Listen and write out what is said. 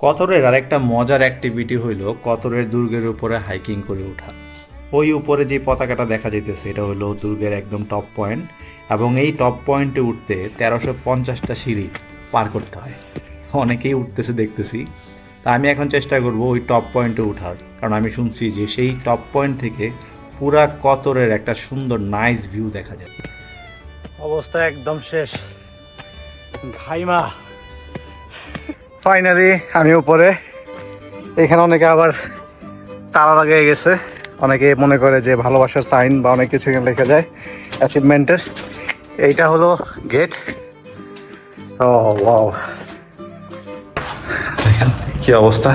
কতরের আরেকটা মজার অ্যাক্টিভিটি হইল কতরের দুর্গের উপরে হাইকিং করে ওঠা। ওই উপরে যে পতাকাটা দেখা যাইতেছে এটা হলো দুর্গের একদম টপ পয়েন্ট, এবং এই টপ পয়েন্টে উঠতে 1350টা সিঁড়ি পার করতে হয়। অনেকেই উঠতেছে দেখতেছি। তা আমি এখন চেষ্টা করব ওই টপ পয়েন্টে ওঠার, কারণ আমি শুনছি যে সেই টপ পয়েন্ট থেকে পুরা কতরের একটা সুন্দর নাইস ভিউ দেখা যায়। অবস্থা একদম শেষ, ঘাইমা। ফাইনালি আমি উপরে। এখানে অনেকে আবার তালা লাগিয়ে গেছে, অনেকে মনে করে যে ভালোবাসার সাইন বা অনেক কিছু এখানে লেখা যায় অ্যাচিভমেন্টের। এইটা হলো গেট। ও ওয়াও, দেখেন কি অবস্থা।